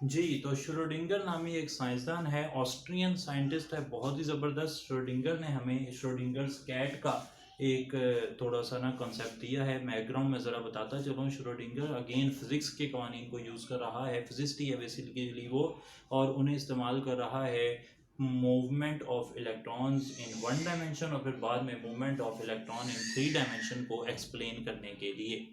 जी, तो श्रोडिंगर नामी एक साइंसदान है, ऑस्ट्रियन साइंटिस्ट है, बहुत ही ज़बरदस्त। श्रोडिंगर ने हमें श्रोडिंगर्स कैट का एक थोड़ा-सा ना कॉन्सेप्ट दिया है। बैकग्राउंड में ज़रा बताता चलूँ। श्रोडिंगर अगेन फिज़िक्स के कवानीन को यूज़ कर रहा है, फिज़िस्ट ही है बेसिकली वो, और उन्हें इस्तेमाल कर रहा है movement of electrons in one dimension और फिर बाद में movement of electron in three dimension को एक्सप्लेन करने के लिए।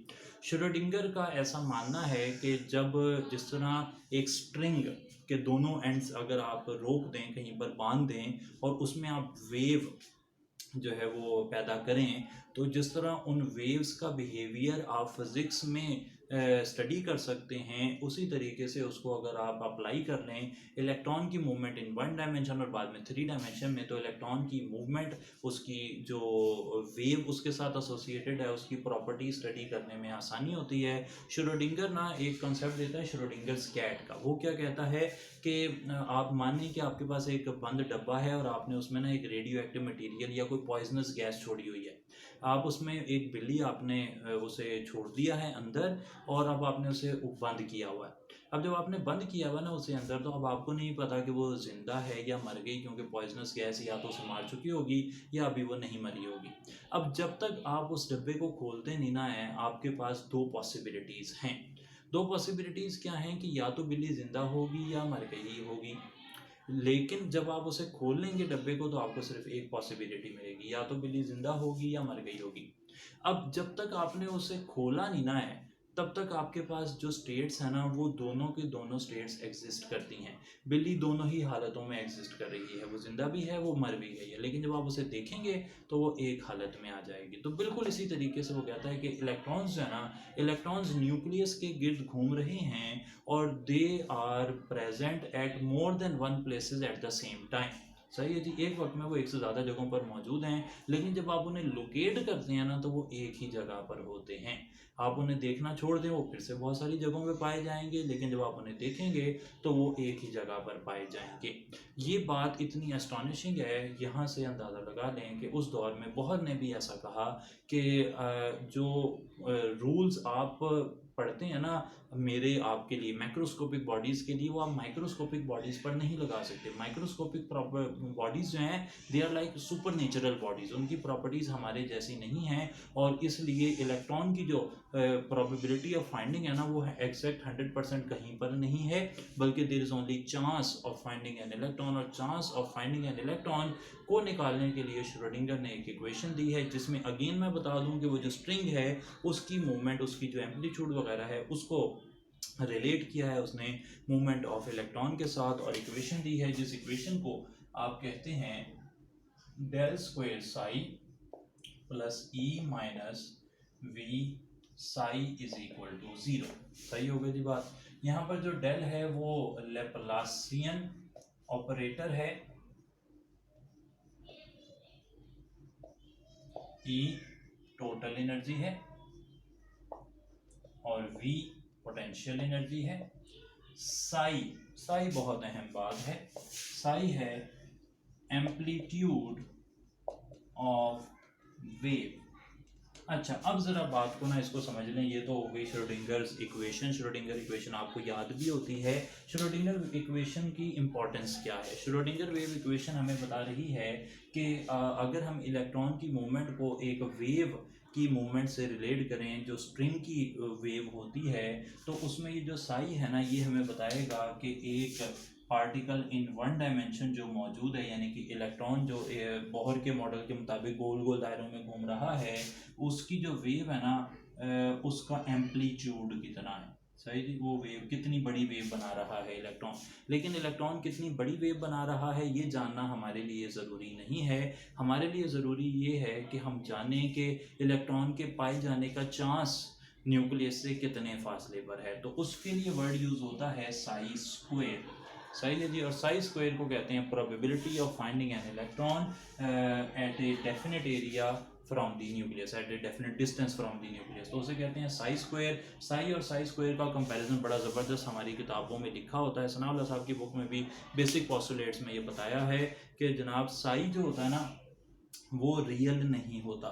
श्रोडिंगर का ऐसा मानना है कि जब जिस तरह एक स्ट्रिंग के दोनों एंड्स अगर आप रोक दें, कहीं पर बांध दें और उसमें आप वेव जो है वो पैदा करें, तो जिस तरह उन वेव्स का बिहेवियर आप फिज़िक्स में स्टडी कर सकते हैं, उसी तरीके से उसको अगर आप अप्लाई कर लें इलेक्ट्रॉन की मूवमेंट इन वन डायमेंशन और बाद में थ्री डायमेंशन में, तो इलेक्ट्रॉन की मूवमेंट, उसकी जो वेव उसके साथ एसोसिएटेड है, उसकी प्रॉपर्टी स्टडी करने में आसानी होती है। श्रोडिंगर ना एक कंसेप्ट देता है श्रोडिंगर्स कैट का। वो क्या कहता है कि आप मान लें कि आपके पास एक बंद डब्बा है और आपने उसमें ना एक रेडियो एक्टिव मटीरियल या कोई पॉइजनस गैस छोड़ी हुई है। आप उसमें एक बिल्ली आपने उसे छोड़ दिया है अंदर, और अब आपने उसे बंद किया हुआ है। अब जब आपने बंद किया हुआ ना उसे अंदर, तो अब आपको नहीं पता कि वो जिंदा है या मर गई, क्योंकि पॉइजनस गैस या तो उसे मार चुकी होगी या अभी वो नहीं मरी होगी। अब जब तक आप उस डब्बे को खोलते नहीं ना है, आपके पास दो पॉसिबिलिटीज़ हैं। दो पॉसिबिलिटीज़ क्या हैं कि या तो बिल्ली ज़िंदा होगी या मर गई होगी। लेकिन जब आप उसे खोल लेंगे डब्बे को, तो आपको सिर्फ एक पॉसिबिलिटी मिलेगी, या तो बिल्ली ज़िंदा होगी या मर गई होगी। अब जब तक आपने उसे खोला नहीं ना है, तब तक आपके पास जो स्टेट्स हैं ना, वो दोनों की दोनों स्टेट्स एग्जिस्ट करती हैं। बिल्ली दोनों ही हालतों में एग्जिस्ट कर रही है, वो ज़िंदा भी है, वो मर भी गई है, लेकिन जब आप उसे देखेंगे तो वो एक हालत में आ जाएगी। तो बिल्कुल इसी तरीके से वो कहता है कि इलेक्ट्रॉन्स जो है ना, इलेक्ट्रॉन्स न्यूक्लियस के गिर्द घूम रहे हैं और they are present at more than one places at the same time. सही है जी, एक वक्त में वो एक से ज़्यादा जगहों पर मौजूद हैं, लेकिन जब आप उन्हें लोकेट करते हैं ना, तो वो एक ही जगह पर होते हैं। आप उन्हें देखना छोड़ दें, वो फिर से बहुत सारी जगहों पे पाए जाएंगे, लेकिन जब आप उन्हें देखेंगे तो वो एक ही जगह पर पाए जाएंगे। ये बात इतनी एस्टॉनिशिंग है, यहाँ से अंदाज़ा लगा लें कि उस दौर में बोहर ने भी ऐसा कहा कि जो रूल्स आप पढ़ते हैं ना, मेरे आपके लिए मैक्रोस्कोपिक बॉडीज़ के लिए, वो आप माइक्रोस्कोपिक बॉडीज़ पर नहीं लगा सकते। माइक्रोस्कोपिक बॉडीज़ जो हैं, they are like super natural bodies, उनकी प्रॉपर्टीज़ हमारे जैसी नहीं हैं, और इसलिए इलेक्ट्रॉन की जो प्रोबेबिलिटी ऑफ फाइंडिंग है ना, वो एग्जैक्ट 100% कहीं पर नहीं है, बल्कि there is only chance of finding an electron, और chance of finding an electron को निकालने के लिए श्रोडिंगर ने एक इक्वेशन दी है, जिसमें अगेन मैं बता दूं कि वो जो स्ट्रिंग है उसकी मूवमेंट, उसकी जो एम्पलीट्यूड वगैरह है, उसको रिलेट किया है उसने मूवमेंट ऑफ इलेक्ट्रॉन के साथ, और इक्वेशन दी है जिस इक्वेशन को आप कहते हैं del square psi plus E minus V psi is equal to zero. सही हो गई जी बात। यहाँ पर जो डेल है वो लैप्लासियन ऑपरेटर है, ई टोटल एनर्जी है, और वी पोटेंशियल एनर्जी है। साई, साई बहुत अहम बात है, साई है एम्पलीट्यूड ऑफ वेव। अच्छा, अब ज़रा बात को ना इसको समझ लें। ये तो हो गई श्रोडिंगर्स इक्वेशन। श्रोडिंगर इक्वेशन आपको याद भी होती है। श्रोडिंगर इक्वेशन की इम्पोर्टेंस क्या है? श्रोडिंगर वेव इक्वेशन हमें बता रही है कि अगर हम इलेक्ट्रॉन की मूवमेंट को एक वेव की मूवमेंट से रिलेट करें, जो स्ट्रिंग की वेव होती है, तो उसमें ये जो साई है ना, ये हमें बताएगा कि एक पार्टिकल इन वन डायमेंशन जो मौजूद है, यानी कि इलेक्ट्रॉन जो बोहर के मॉडल के मुताबिक गोल गोल दायरों में घूम रहा है, उसकी जो वेव है ना, उसका एम्पलीट्यूड कितना है। सही जी, वो वेव कितनी बड़ी वेव बना रहा है इलेक्ट्रॉन। लेकिन इलेक्ट्रॉन कितनी बड़ी वेव बना रहा है ये जानना हमारे लिए ज़रूरी नहीं है। हमारे लिए ज़रूरी ये है कि हम जानें कि इलेक्ट्रॉन के पाए जाने का चांस न्यूक्लियस से कितने फासले पर है। तो उसके लिए वर्ड यूज़ होता है साई स्क्वायर। सही है जी। और साई स्क्वायर को कहते हैं probability of finding an electron at a definite area from the nucleus, at a definite distance from the nucleus. तो उसे कहते हैं साई स्क्वायर। साई और साई स्क्वायर का कंपैरिजन बड़ा ज़बरदस्त हमारी किताबों में लिखा होता है। सनाउल्लाह साहब की बुक में भी बेसिक पोस्टुलेट्स में ये बताया है कि जनाब साई जो होता है ना, वो रियल नहीं होता।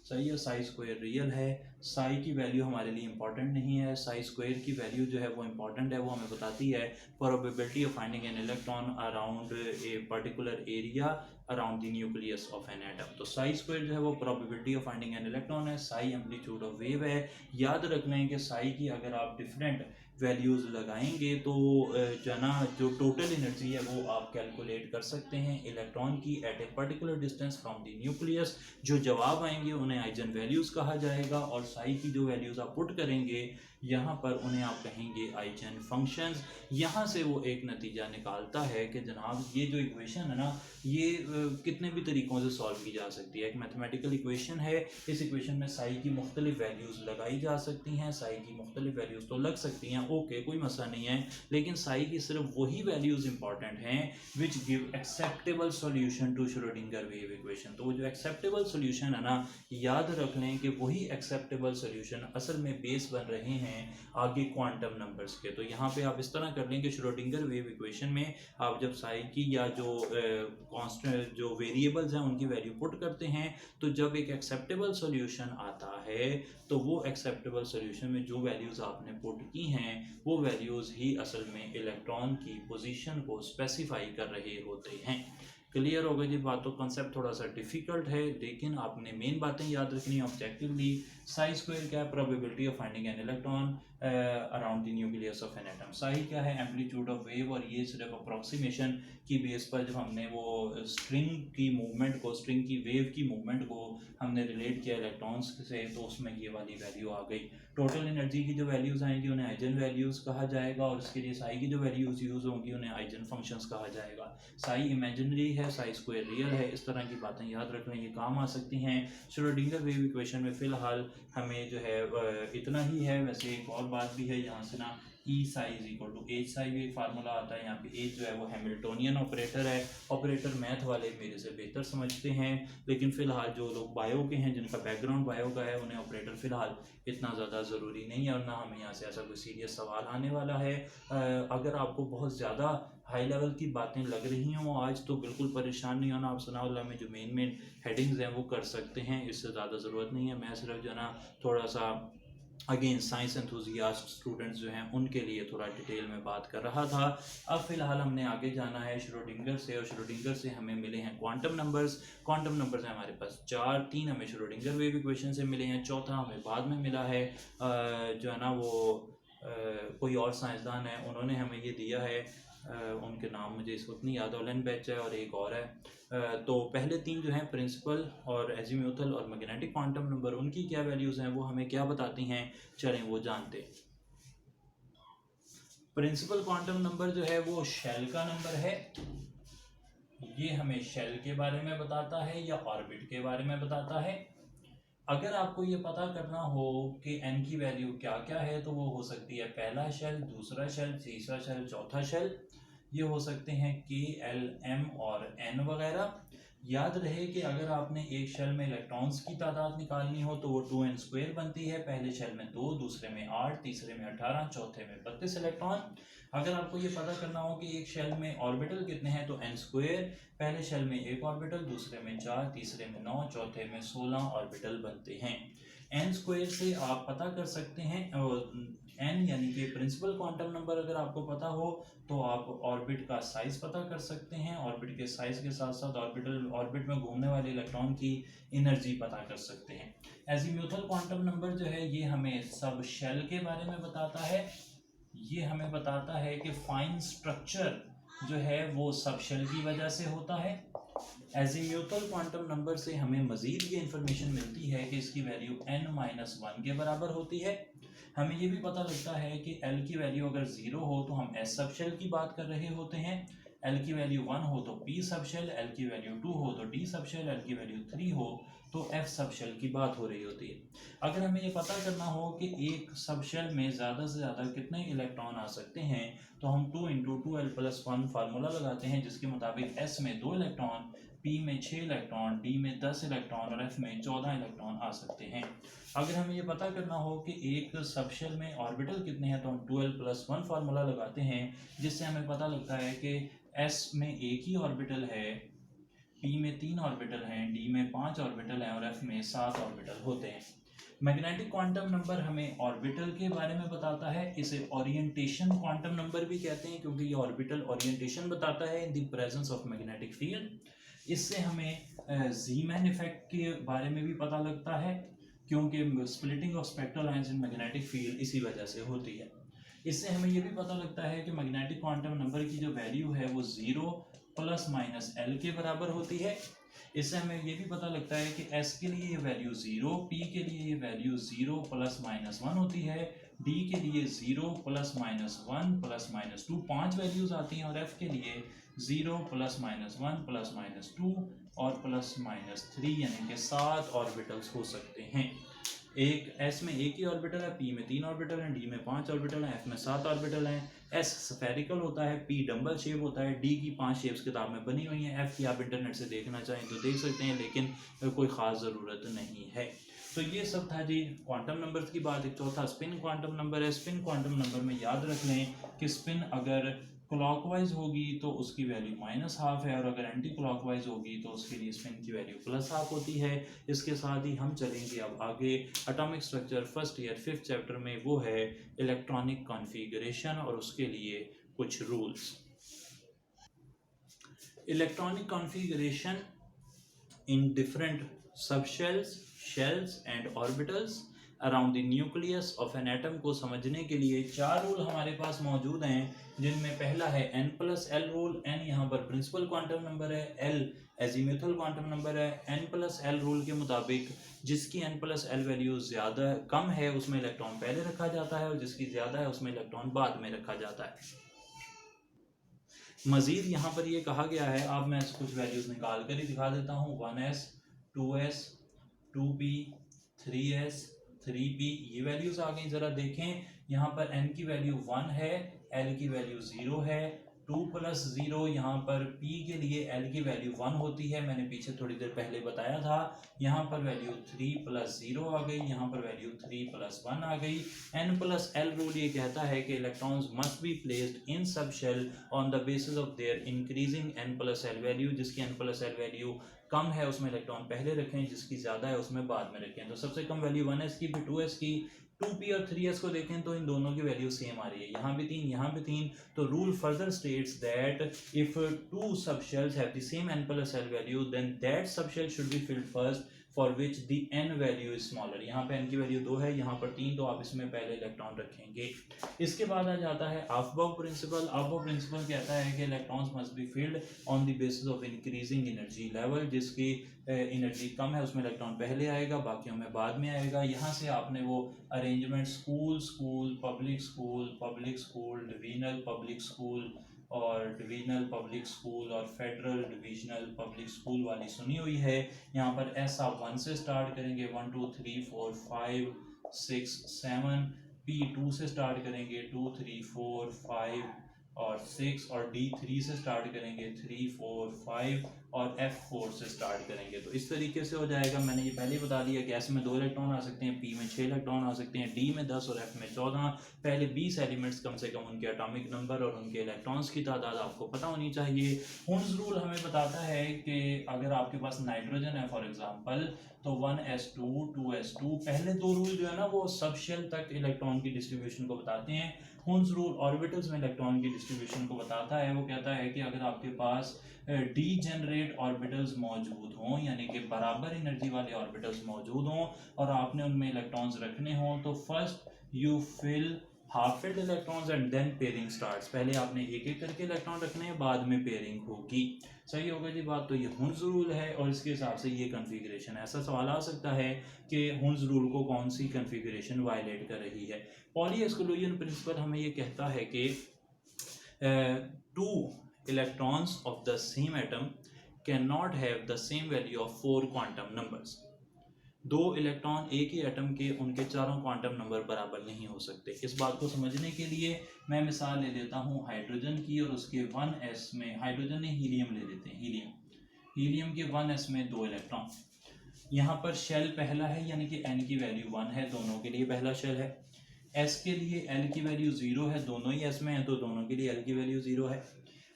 सही है, साई स्क्वायर रियल है। साई की वैल्यू हमारे लिए इंपॉर्टेंट नहीं है। साई स्क्वायर की वैल्यू जो है वो इंपॉर्टेंट है, वो हमें बताती है probability of finding an electron around a particular area around the nucleus of an atom. तो साई स्क्वायर जो है वो probability of finding an electron है, साई एम्पलीट्यूड ऑफ वेव है। याद रख लें कि साई की अगर आप डिफरेंट वैल्यूज़ लगाएंगे तो जो है ना, जो टोटल एनर्जी है वो आप कैलकुलेट कर सकते हैं इलेक्ट्रॉन की at a particular distance from the nucleus. जो जवाब आएंगे उन्हें आइजन वैल्यूज़ कहा जाएगा, और साई की जो वैल्यूज़ आप पुट करेंगे यहाँ पर उन्हें आप कहेंगे आइजन फंक्शंस। यहाँ से वो एक नतीजा निकालता है कि जनाब ये जो इक्वेशन है ना, ये कितने भी तरीक़ों से सॉल्व की जा सकती है। एक मैथमेटिकल इक्वेशन है, इस इक्वेशन में साई की मुख्तलिफ वैल्यूज़ लगाई जा सकती हैं। साई की मुख्तलिफ वैल्यूज़ तो लग सकती हैं, ओके, कोई मसला नहीं है, लेकिन साई की सिर्फ वही वैल्यूज़ इंपॉर्टेंट हैं which give acceptable solution to Schrodinger wave equation. तो वो जो एक्सेप्टेबल सॉल्यूशन है ना, याद रख लें कि वही एक्सेप्टेबल सॉल्यूशन असल में बेस बन रहे हैं आगे क्वांटम नंबर्स के। तो यहाँ पे आप इस तरह कर लें कि श्रोडिंगर वेव इक्वेशन में आप जब साई की या जो कांस्टेंट जो वेरिएबल्स हैं उनकी वैल्यू पुट करते हैं, तो जब एक एक्सेप्टेबल सॉल्यूशन आता है तो वो एक्सेप्टेबल सॉल्यूशन में जो वैल्यूज़ आपने पुट की हैं वो वैल्यूज़ ही असल में इलेक्ट्रॉन की पोजीशन को स्पेसिफाई कर रहे होते हैं। क्लियर हो गई जी बात। तो कॉन्सेप्ट थोड़ा सा डिफिकल्ट है, लेकिन आपने मेन बातें याद रखनी ऑब्जेक्टिवली। साई स्क्वायर क्या है? Probability of finding an electron around the nucleus of an atom. Sai क्या है? एम्पलीट्यूड ऑफ वेव, और ये सिर्फ अप्रॉक्सीमेशन की बेस पर जब हमने वो स्ट्रिंग की मूवमेंट को, स्ट्रिंग की वेव की मूवमेंट को हमने रिलेट किया इलेक्ट्रॉन्स से, तो उसमें ये वाली वैल्यू आ गई। टोटल एनर्जी की जो वैल्यूज़ आएंगी उन्हें आइजन वैल्यूज़ कहा जाएगा, और इसके लिए साई की जो वैल्यूज़ यूज़ होंगी उन्हें आइजन फंक्शंस कहा जाएगा। साई इमेजिनरी है, साई स्क्वायर रियल है। इस तरह की बातें याद रख लें, ये काम आ सकती हैं। श्रोडिंगर वेव इक्वेशन में फ़िलहाल हमें जो है इतना ही है। वैसे एक और बात भी है यहाँ से ना, E psi is equal to H psi भी एक फार्मूला आता है। यहाँ पे एच जो है वो हैमिल्टोनियन ऑपरेटर है। ऑपरेटर मैथ वाले मेरे से बेहतर समझते हैं, लेकिन फ़िलहाल जो लोग बायो के हैं, जिनका बैकग्राउंड बायो का है, उन्हें ऑपरेटर फ़िलहाल इतना ज़्यादा ज़रूरी नहीं है, और ना हमें यहाँ से ऐसा कोई सीरियस सवाल आने वाला है। अगर आपको बहुत ज़्यादा हाई लेवल की बातें लग रही हों आज, तो बिल्कुल परेशान नहीं होना। आप सनाउल्लाह में जो मेन हेडिंग्स हैं वो कर सकते हैं, इससे ज़्यादा ज़रूरत नहीं है। मैं सिर्फ जो है ना थोड़ा सा अगेन साइंस एंथुजियास्ट स्टूडेंट्स जो हैं उनके लिए थोड़ा डिटेल में बात कर रहा था। अब फ़िलहाल हमने आगे जाना है श्रोडिंगर से, और श्रोडिंगर से हमें मिले हैं क्वांटम नंबर्स। क्वांटम नंबर्स हैं हमारे पास 4, 3 हमें श्रोडिंगर वेव इक्वेशन से मिले हैं, चौथा हमें बाद में मिला है। जो है ना वो कोई और साइंसदान है, उन्होंने हमें ये दिया है, उनके नाम मुझे इस वक्त नहीं याद, ओलेनबेच है और एक और है। तो पहले 3 जो हैं प्रिंसिपल और एजीम्यूथल और मैग्नेटिक क्वांटम नंबर, उनकी क्या वैल्यूज़ हैं वो हमें क्या बताती हैं, चलें वो जानते हैं। प्रिंसिपल क्वांटम नंबर जो है वो शेल का नंबर है। ये हमें शेल के बारे में बताता है या ऑर्बिट के बारे में बताता है। अगर आपको ये पता करना हो कि n की वैल्यू क्या क्या है, तो वो हो सकती है पहला शेल, दूसरा शेल, तीसरा शेल, चौथा शेल। ये हो सकते हैं k, l, m और n वगैरह। याद रहे कि अगर आपने एक शेल में इलेक्ट्रॉन्स की तादाद निकालनी हो तो वो 2n² बनती है। पहले शेल में 2, दूसरे में 8, तीसरे में 18, चौथे में 32 इलेक्ट्रॉन। अगर आपको ये पता करना हो कि एक शेल में ऑर्बिटल कितने हैं, तो n², पहले शेल में 1 ऑर्बिटल, दूसरे में 4, तीसरे में 9, चौथे में 16 ऑर्बिटल बनते हैं। n² से आप पता कर सकते हैं, n यानी कि प्रिंसिपल क्वांटम नंबर अगर आपको पता हो तो आप ऑर्बिट का साइज पता कर सकते हैं। ऑर्बिट के साइज के साथ साथ ऑर्बिट में घूमने वाले इलेक्ट्रॉन की एनर्जी पता कर सकते हैं। एजीम्यूथल क्वांटम नंबर जो है ये हमें सब शेल के बारे में बताता है। ये हमें बताता है कि फाइन स्ट्रक्चर जो है वो सब शेल की वजह से होता है। एजीम्यूथल क्वांटम नंबर से हमें मजीद ये इंफॉर्मेशन मिलती है कि इसकी वैल्यू n-1 के बराबर होती है। हमें ये भी पता लगता है कि L की वैल्यू अगर 0 हो तो हम S सब शेल की बात कर रहे होते हैं। L की वैल्यू 1 हो तो P सब शेल, L की वैल्यू 2 हो तो D सब शेल, L की वैल्यू 3 हो तो F सब शेल की बात हो रही होती है। अगर हमें ये पता करना हो कि एक सब शेल में ज़्यादा से ज़्यादा कितने इलेक्ट्रॉन आ सकते हैं, तो हम 2 × 2l+1 फार्मूला लगाते हैं, जिसके मुताबिक S में 2 इलेक्ट्रॉन, P में 6 इलेक्ट्रॉन, D में 10 इलेक्ट्रॉन और F में 14 इलेक्ट्रॉन आ सकते हैं। अगर हमें ये पता करना हो कि एक सबशेल में ऑर्बिटल कितने हैं, तो हम 2l+1 फार्मूला लगाते हैं, जिससे हमें पता लगता है कि S में एक ही ऑर्बिटल है P में 3 ऑर्बिटल हैं, D में 5 ऑर्बिटल हैं और F में 7 ऑर्बिटल होते हैं। मैग्नेटिक क्वांटम नंबर हमें ऑर्बिटल के बारे में बताता है। इसे ओरिएंटेशन क्वांटम नंबर भी कहते हैं क्योंकि ये ऑर्बिटल ओरिएंटेशन बताता है in the presence of magnetic field. इससे हमें ज़ीमैन इफेक्ट के बारे में भी पता लगता है क्योंकि splitting of spectral lines in magnetic field इसी वजह से होती है। इससे हमें ये भी पता लगता है कि मैग्नेटिक क्वांटम नंबर की जो वैल्यू है वो 0 ± L के बराबर होती है। इससे हमें ये भी पता लगता है कि S के लिए ये वैल्यू 0, P के लिए ये वैल्यू 0 ± 1 होती है, D के लिए 0 ± 1 ± 2, 5 वैल्यूज आती हैं और F के लिए 0 ± 1 ± 2 और ±3 यानी कि 7 ऑर्बिटल्स हो सकते हैं। एक S में एक ही ऑर्बिटल है, P में 3 ऑर्बिटल हैं, D में 5 ऑर्बिटल हैं, F में 7 ऑर्बिटल हैं। S स्फेरिकल होता है, P डबल शेप होता है, D की 5 शेप्स किताब में बनी हुई हैं, F की आप इंटरनेट से देखना चाहें तो देख सकते हैं, लेकिन कोई ख़ास ज़रूरत नहीं है। तो ये सब था जी क्वांटम नंबर्स की बात। एक चौथा स्पिन क्वांटम नंबर है। स्पिन क्वांटम नंबर में याद रख लें कि स्पिन अगर क्लॉकवाइज होगी तो उसकी वैल्यू -½ है और अगर एंटी क्लॉकवाइज होगी तो उसके लिए स्पिन की वैल्यू +½ होती है। इसके साथ ही हम चलेंगे अब आगे atomic structure first year 5th chapter में, वो है इलेक्ट्रॉनिक कॉन्फ़िगरेशन और उसके लिए कुछ rules. Electronic configuration in different subshells, shells and orbitals around the nucleus of an atom को समझने के लिए 4 रूल हमारे पास मौजूद हैं, जिनमें पहला है n+L रूल। n यहाँ पर प्रिंसिपल क्वांटम नंबर है, L एजीमुथल क्वांटम नंबर है। n+L रूल के मुताबिक जिसकी n+L वैल्यू ज़्यादा कम है उसमें इलेक्ट्रॉन पहले रखा जाता है और जिसकी ज़्यादा है उसमें इलेक्ट्रॉन बाद में रखा जाता है। मज़ीद यहाँ पर ये कहा गया है, अब मैं कुछ वैल्यूज़ निकाल कर ही दिखा देता हूँ। 1s 2s 2p 3s 3p ये वैल्यूज़ आ गई। ज़रा देखें यहाँ पर n की वैल्यू 1 है, l की वैल्यू 0 है। 2 + 0 यहाँ पर p के लिए l की वैल्यू 1 होती है, मैंने पीछे थोड़ी देर पहले बताया था। यहाँ पर वैल्यू 3 + 0 आ गई, यहाँ पर वैल्यू 3 + 1 आ गई। n+L रूल ये कहता है कि electrons must be placed in subshell on the basis of their increasing n+L value. जिसकी n+L वैल्यू कम है उसमें इलेक्ट्रॉन पहले रखें, जिसकी ज़्यादा है उसमें बाद में रखें। तो सबसे कम वैल्यू 1s की, फिर 2s की। 2p और 3s को देखें तो इन दोनों की वैल्यू सेम आ रही है, यहाँ भी 3 यहाँ भी 3। तो rule further states that if 2 subshells have the same n+L value then that subshell should be filled first for which the n value is smaller. यहाँ पे n की वैल्यू 2 है, यहाँ पर 3, तो आप इसमें पहले इलेक्ट्रॉन रखेंगे। इसके बाद आ जाता है अफबाउ प्रिंसिपल। अफबाउ प्रिंसिपल कहता है कि electrons must be filled on the basis of increasing energy level. जिसकी एनर्जी कम है उसमें इलेक्ट्रॉन पहले आएगा, बाकियों में बाद में आएगा। यहाँ से आपने वो arrangement school, public school, divisional public school और डिवीजनल पब्लिक स्कूल और फेडरल डिवीजनल पब्लिक स्कूल वाली सुनी हुई है। यहाँ पर एस आप 1 से स्टार्ट करेंगे, 1 2 3 4 5 6 7। पी 2 से स्टार्ट करेंगे, 2 3 4 5 और 6। और डी 3 से स्टार्ट करेंगे, 3 4 5 और एफ 4 से स्टार्ट करेंगे। तो इस तरीके से हो जाएगा। मैंने ये पहले ही बता दिया कि एस में 2 इलेक्ट्रॉन आ सकते हैं, पी में 6 इलेक्ट्रॉन आ सकते हैं, डी में 10 और एफ में 14। पहले 20 एलिमेंट्स कम से कम उनके एटॉमिक नंबर और उनके इलेक्ट्रॉन्स की तादाद आपको पता होनी चाहिए। हुन्स रूल हमें बताता है कि अगर आपके पास नाइट्रोजन है फॉर एग्जांपल तो 1s2 2s2। पहले 2 रूल जो है ना वो सब शेल तक इलेक्ट्रॉन की डिस्ट्रीब्यूशन को बताते हैं। हुन्स रूल ऑर्बिटल्स में इलेक्ट्रॉन की डिस्ट्रीब्यूशन को बताता है। वो कहता है कि अगर आपके पास डीजेनरेट ऑर्बिटल्स मौजूद हों, यानी कि बराबर एनर्जी वाले ऑर्बिटल्स मौजूद हों और आपने उनमें इलेक्ट्रॉन्स रखने हों, तो first you fill half filled electrons and then pairing starts. पहले आपने एक एक करके इलेक्ट्रॉन रखने हैं, बाद में पेयरिंग होगी। सही होगा जी बात। तो ये हुन्स रूल है और इसके हिसाब से ये कन्फिगरेशन है। ऐसा सवाल आ सकता है कि हुन्स रूल को कौन सी कन्फिगरेशन वायलेट कर रही है। पॉली एक्सक्लूजन प्रिंसिपल हमें ये कहता है कि 2 electrons of the same atom cannot have the same value of 4 quantum numbers। 2 electron एक ही एटम के उनके चारों क्वांटम नंबर बराबर नहीं हो सकते। इस बात को समझने के लिए मैं मिसाल ले लेता हूँ हाइड्रोजन की और उसके 1s में, हाइड्रोजन ने हीलियम ले लेते हैं, हीलियम के 1s में 2 इलेक्ट्रॉन। यहाँ पर शेल पहला है यानी कि n की वैल्यू 1 है, दोनों के लिए पहला शेल है। s के लिए l की वैल्यू 0 है, दोनों ही s में है तो दोनों के लिए l की वैल्यू 0 है।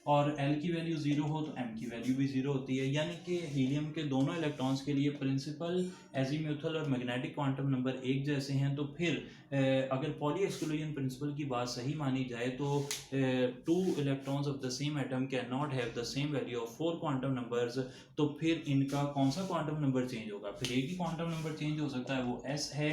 और L की वैल्यू 0 हो तो M की वैल्यू भी 0 होती है। यानी कि हीलियम के दोनों इलेक्ट्रॉन्स के लिए प्रिंसिपल, एजीम्यूथल और मैग्नेटिक क्वांटम नंबर एक जैसे हैं। तो फिर अगर पॉली एक्सक्लूजन प्रिंसिपल की बात सही मानी जाए तो two electrons of the same atom can not have the same value of 4 quantum numbers. तो फिर इनका कौन सा क्वांटम नंबर चेंज होगा? फिर एक ही क्वांटम नंबर चेंज हो सकता है, वो S है,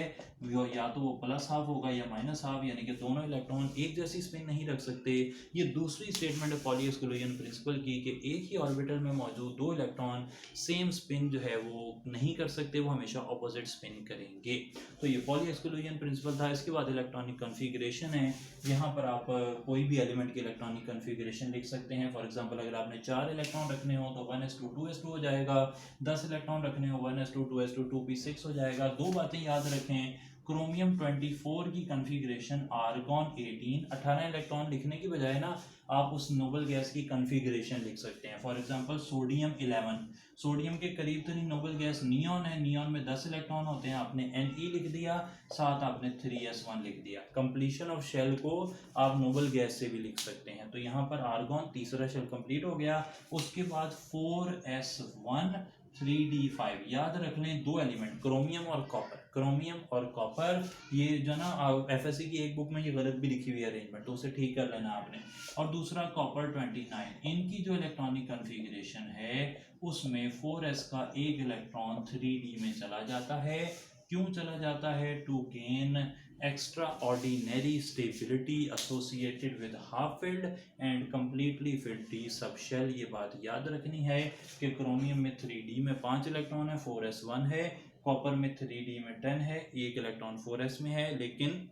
या तो वो प्लस हाफ होगा या माइनस हाफ, यानी कि दोनों इलेक्ट्रॉन एक जैसी स्पिन नहीं रख सकते। ये दूसरी स्टेटमेंट है पॉली एक्सक्लूजन प्रिंसिपल की कि एक ही ऑर्बिटल में मौजूद दो इलेक्ट्रॉन सेम स्पिन जो है वो नहीं कर सकते, वो हमेशा ऑपोजिट स्पिन करेंगे। तो ये पॉली एक्सक्लूजन प्रिंसिपल था। इसके बाद इलेक्ट्रॉनिक कन्फिग्रेशन है। यहाँ पर आप कोई भी एलिमेंट की इलेक्ट्रॉनिक कन्फिग्रेशन लिख सकते हैं। फॉर एग्जांपल अगर आपने 4 इलेक्ट्रॉन रखने हो तो 1s2 2s2 हो जाएगा। 10 इलेक्ट्रॉन रखने हो 1s2 2s2 2p6 हो जाएगा। दो बातें याद रखें, क्रोमियम 24 की कन्फिग्रेशन, आर्गॉन 18 इलेक्ट्रॉन लिखने की बजाय ना आप उस नोबल गैस की कन्फिग्रेशन लिख सकते हैं। फॉर एग्जांपल सोडियम 11, सोडियम के करीब तरीन नोबल गैस नियॉन है, नियॉन में 10 इलेक्ट्रॉन होते हैं, आपने Ne लिख दिया, साथ आपने 3s1 लिख दिया। कंप्लीशन ऑफ शेल को आप नोबल गैस से भी लिख सकते हैं। तो यहाँ पर आर्गॉन तीसरा शेल कंप्लीट हो गया। उसके बाद 4s1 3d5, याद रख लें दो एलिमेंट क्रोमियम और कॉपर, क्रोमियम और कॉपर। ये जो ना एफएससी की एक बुक में ये गलत भी लिखी हुई है अरेंजमेंट, तो उसे ठीक कर लेना आपने। और दूसरा कॉपर 29, इनकी जो इलेक्ट्रॉनिक कन्फिग्रेशन है उसमें 4s का एक इलेक्ट्रॉन 3d में चला जाता है। क्यों चला जाता है? To gain extra ordinary stability associated with half filled and completely filled D subshell. ये बात याद रखनी है कि क्रोमियम में 3d में 5 इलेक्ट्रॉन है, 4s1 है, कॉपर में 3d में 10 है, एक इलेक्ट्रॉन 4s में है। लेकिन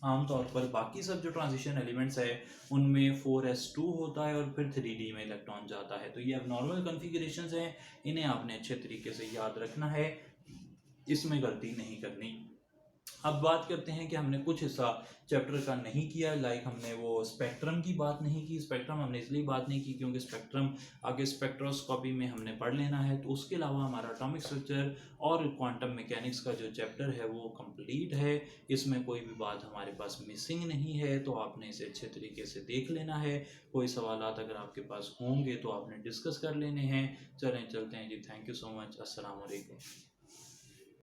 आमतौर पर बाकी सब जो ट्रांजिशन एलिमेंट्स है उनमें 4s2 होता है और फिर 3d में इलेक्ट्रॉन जाता है। तो ये अब नॉर्मल कन्फिगरेशंस हैं, इन्हें आपने अच्छे तरीके से याद रखना है, इसमें गलती नहीं करनी। अब बात करते हैं कि हमने कुछ हिस्सा चैप्टर का नहीं किया, लाइक हमने वो स्पेक्ट्रम की बात नहीं की। स्पेक्ट्रम हमने इसलिए बात नहीं की क्योंकि स्पेक्ट्रम आगे स्पेक्ट्रोस्कोपी में हमने पढ़ लेना है। तो उसके अलावा हमारा एटॉमिक स्ट्रक्चर और क्वांटम मैकेनिक्स का जो चैप्टर है वो कंप्लीट है, इसमें कोई भी बात हमारे पास मिसिंग नहीं है। तो आपने इसे अच्छे तरीके से देख लेना है। कोई सवालात अगर आपके पास होंगे तो आपने डिस्कस कर लेने हैं। चलें चलते हैं जी। Thank you so much. अस्सलाम वालेकुम।